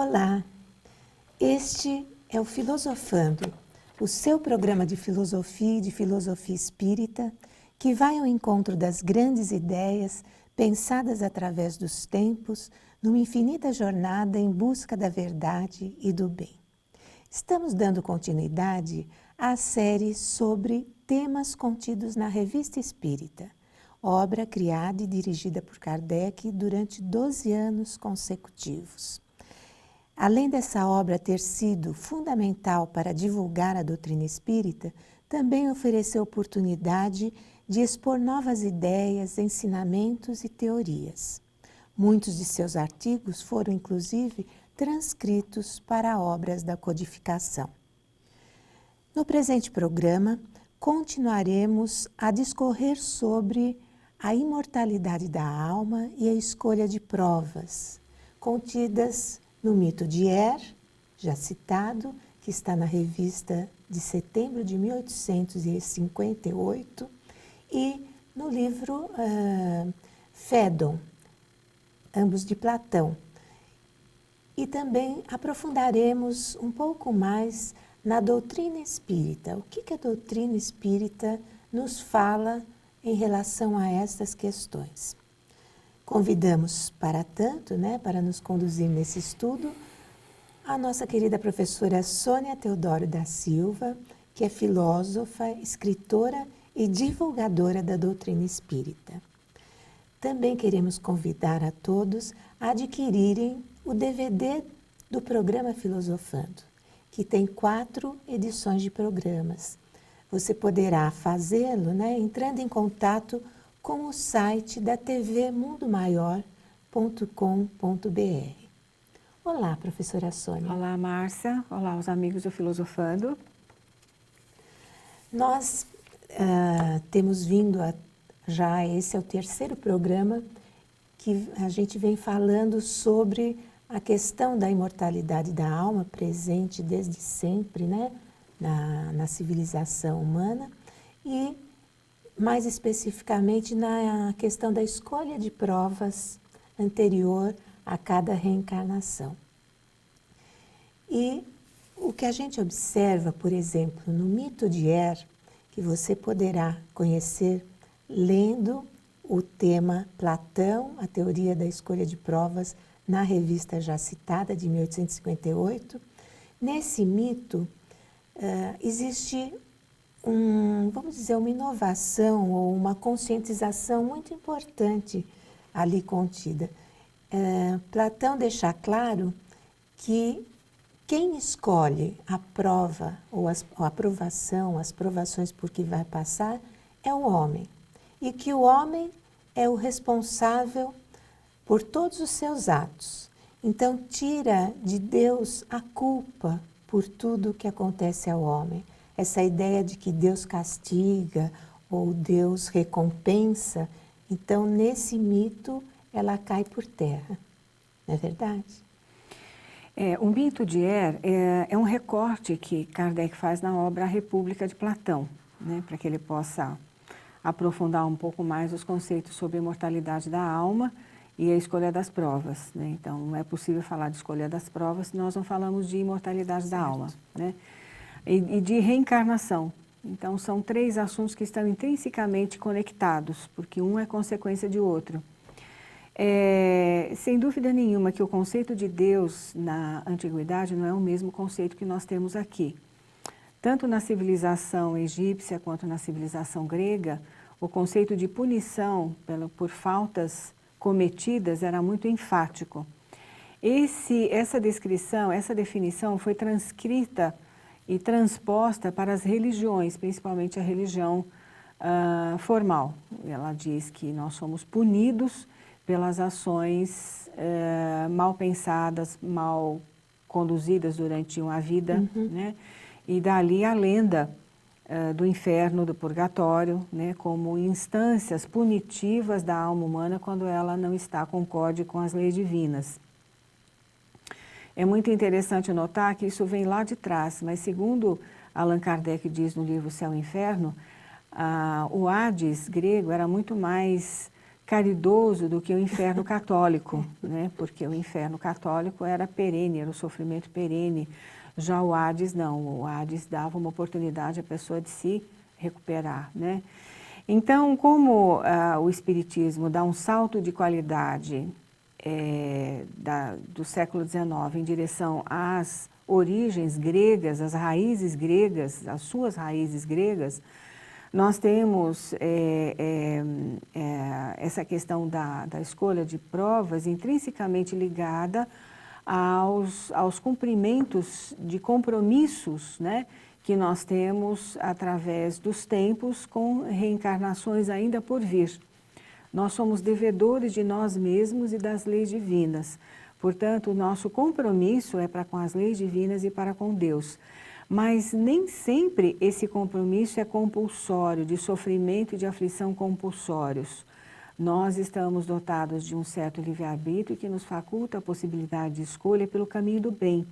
Olá, este é o Filosofando, o seu programa de filosofia e de filosofia espírita, que vai ao encontro das grandes ideias pensadas através dos tempos, numa infinita jornada em busca da verdade e do bem. Estamos dando continuidade à série sobre temas contidos na Revista Espírita, obra criada e dirigida por Kardec durante 12 anos consecutivos. Além dessa obra ter sido fundamental para divulgar a doutrina espírita, também ofereceu oportunidade de expor novas ideias, ensinamentos e teorias. Muitos de seus artigos foram, inclusive, transcritos para obras da codificação. No presente programa, continuaremos a discorrer sobre a imortalidade da alma e a escolha de provas, contidas no mito de Er, já citado, que está na revista de setembro de 1858, e no livro Fédon, ambos de Platão. E também aprofundaremos um pouco mais na doutrina espírita. O que a doutrina espírita nos fala em relação a estas questões? Convidamos para tanto, para nos conduzir nesse estudo, a nossa querida professora Sônia Teodoro da Silva, que é filósofa, escritora e divulgadora da doutrina espírita. Também queremos convidar a todos a adquirirem o DVD do programa Filosofando, que tem 4 edições de programas. Você poderá fazê-lo, entrando em contato com o site da tvmundomaior.com.br. Olá, professora Sônia. Olá, Márcia. Olá, os amigos do Filosofando. Nós temos vindo esse é o 3º programa que a gente vem falando sobre a questão da imortalidade da alma presente desde sempre, na civilização humana e mais especificamente na questão da escolha de provas anterior a cada reencarnação. E o que a gente observa, por exemplo, no mito de Er, que você poderá conhecer lendo o tema Platão, a teoria da escolha de provas, na revista já citada de 1858, nesse mito existe vamos dizer, uma inovação ou uma conscientização muito importante ali contida. Platão deixa claro que quem escolhe a prova ou a aprovação, as provações por que vai passar, é o homem. E que o homem é o responsável por todos os seus atos. Então, tira de Deus a culpa por tudo o que acontece ao homem. Essa ideia de que Deus castiga ou Deus recompensa, então, nesse mito, ela cai por terra. Não é verdade? O mito de Er é um recorte que Kardec faz na obra A República de Platão, para que ele possa aprofundar um pouco mais os conceitos sobre a imortalidade da alma e a escolha das provas. Então, não é possível falar de escolha das provas se nós não falamos de imortalidade da alma. E de reencarnação. Então, são 3 assuntos que estão intrinsecamente conectados, porque um é consequência de outro. Sem dúvida nenhuma que o conceito de Deus na antiguidade não é o mesmo conceito que nós temos aqui. Tanto na civilização egípcia quanto na civilização grega, o conceito de punição por faltas cometidas era muito enfático. Essa definição foi transcrita e transposta para as religiões, principalmente a religião formal. Ela diz que nós somos punidos pelas ações mal pensadas, mal conduzidas durante uma vida, E dali a lenda do inferno, do purgatório, como instâncias punitivas da alma humana quando ela não está concorde com as leis divinas. É muito interessante notar que isso vem lá de trás, mas segundo Allan Kardec diz no livro Céu e Inferno, o Hades grego era muito mais caridoso do que o inferno católico, né? Porque o inferno católico era perene, era o sofrimento perene. Já o Hades não, o Hades dava uma oportunidade à pessoa de se recuperar, né? Então, como o Espiritismo dá um salto de qualidade do século XIX em direção às origens gregas, às raízes gregas, às suas raízes gregas, nós temos essa questão da escolha de provas intrinsecamente ligada aos cumprimentos de compromissos, né, que nós temos através dos tempos com reencarnações ainda por vir. Nós somos devedores de nós mesmos e das leis divinas. Portanto, o nosso compromisso é para com as leis divinas e para com Deus. Mas nem sempre esse compromisso é compulsório, de sofrimento e de aflição compulsórios. Nós estamos dotados de um certo livre-arbítrio que nos faculta a possibilidade de escolha pelo caminho do bem.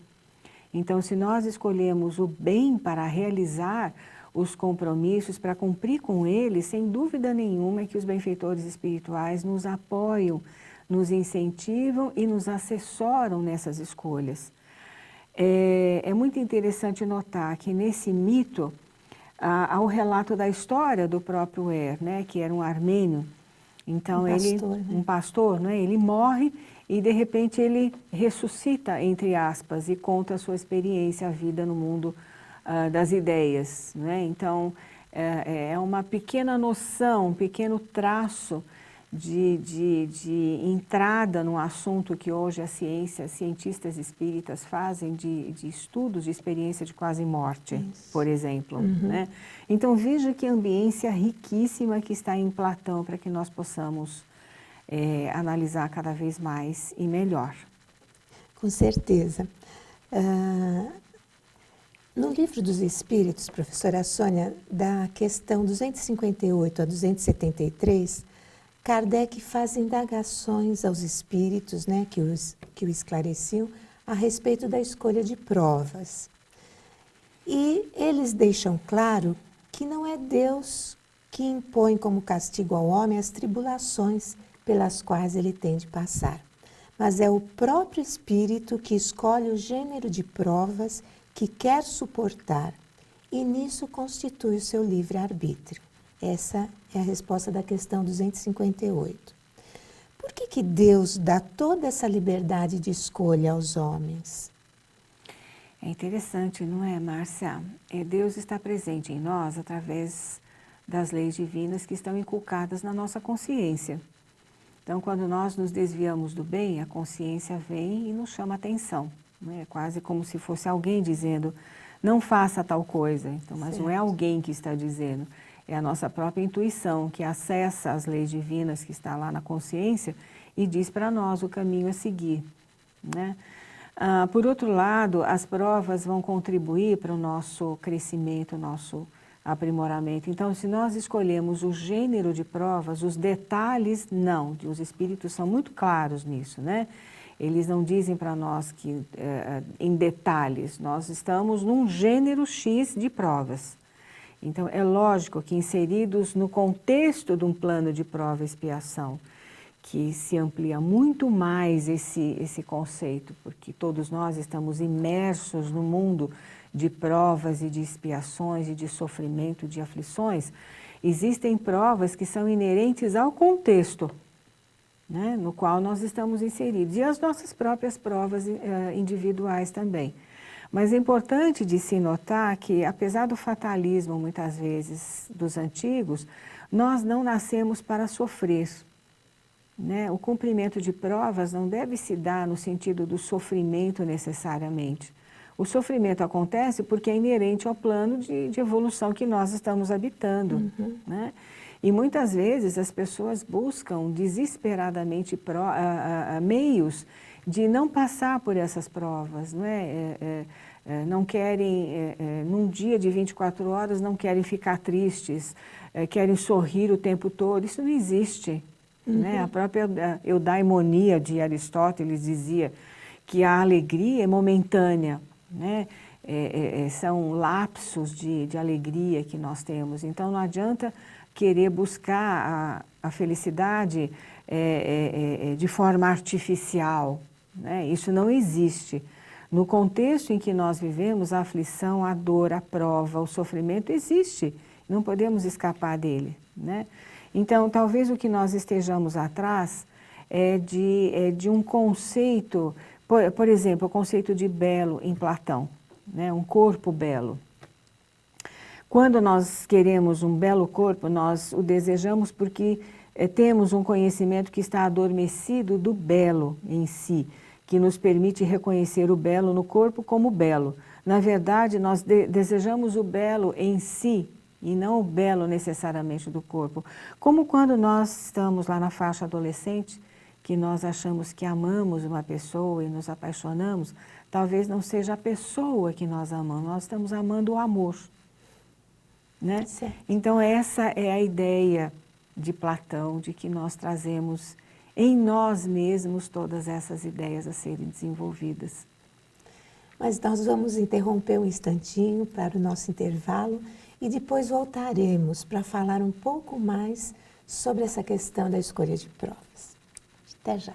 Então, se nós escolhemos o bem para realizar os compromissos, para cumprir com eles, sem dúvida nenhuma é que os benfeitores espirituais nos apoiam, nos incentivam e nos assessoram nessas escolhas. É muito interessante notar que nesse mito há o relato da história do próprio né, que era um armênio. Então, um pastor, né, ele morre e de repente ele ressuscita, entre aspas, e conta a sua experiência, a vida no mundo das ideias, né? Então, é uma pequena noção, um pequeno traço de entrada num assunto que hoje a ciência, cientistas espíritas fazem de estudos de experiência de quase morte, por exemplo. Né? Então, veja que ambiência riquíssima que está em Platão para que nós possamos analisar cada vez mais e melhor. Com certeza. No Livro dos Espíritos, professora Sônia, da questão 258 a 273, Kardec faz indagações aos espíritos, né, que o esclareciam, a respeito da escolha de provas. E eles deixam claro que não é Deus que impõe como castigo ao homem as tribulações pelas quais ele tem de passar, mas é o próprio espírito que escolhe o gênero de provas que quer suportar, e nisso constitui o seu livre-arbítrio. Essa é a resposta da questão 258. Por que Deus dá toda essa liberdade de escolha aos homens? É interessante, não é, Márcia? Deus está presente em nós através das leis divinas que estão inculcadas na nossa consciência. Então, quando nós nos desviamos do bem, a consciência vem e nos chama a atenção. É quase como se fosse alguém dizendo, não faça tal coisa. Então, mas não é alguém que está dizendo, é a nossa própria intuição que acessa as leis divinas que está lá na consciência e diz para nós o caminho a seguir. Né? Por outro lado, as provas vão contribuir para o nosso crescimento, o nosso aprimoramento. Então, se nós escolhemos o gênero de provas, os detalhes, não. Os espíritos são muito claros nisso, né? Eles não dizem para nós que em detalhes, nós estamos num gênero X de provas. Então, é lógico que inseridos no contexto de um plano de prova e expiação, que se amplia muito mais esse conceito, porque todos nós estamos imersos no mundo de provas e de expiações e de sofrimento, de aflições, existem provas que são inerentes ao contexto, né, no qual nós estamos inseridos, e as nossas próprias provas individuais também. Mas é importante de se notar que, apesar do fatalismo, muitas vezes, dos antigos, nós não nascemos para sofrer. Né? O cumprimento de provas não deve se dar no sentido do sofrimento necessariamente. O sofrimento acontece porque é inerente ao plano de evolução que nós estamos habitando. Né? E muitas vezes as pessoas buscam desesperadamente meios de não passar por essas provas. Não é? Não querem, num dia de 24 horas, não querem ficar tristes, querem sorrir o tempo todo. Isso não existe. Né? A própria eudaimonia de Aristóteles dizia que a alegria é momentânea, né? São lapsos de alegria que nós temos. Então, não adianta querer buscar a felicidade de forma artificial, né? Isso não existe. No contexto em que nós vivemos, a aflição, a dor, a prova, o sofrimento existe. Não podemos escapar dele, né? Então, talvez o que nós estejamos atrás é de um conceito, por exemplo, o conceito de belo em Platão, né? Um corpo belo. Quando nós queremos um belo corpo, nós o desejamos porque temos um conhecimento que está adormecido do belo em si, que nos permite reconhecer o belo no corpo como belo. Na verdade, nós desejamos o belo em si e não o belo necessariamente do corpo. Como quando nós estamos lá na faixa adolescente, que nós achamos que amamos uma pessoa e nos apaixonamos, talvez não seja a pessoa que nós amamos, nós estamos amando o amor. Né? Então essa é a ideia de Platão, de que nós trazemos em nós mesmos todas essas ideias a serem desenvolvidas. Mas nós vamos interromper um instantinho para o nosso intervalo e depois voltaremos para falar um pouco mais sobre essa questão da escolha de provas. Até já!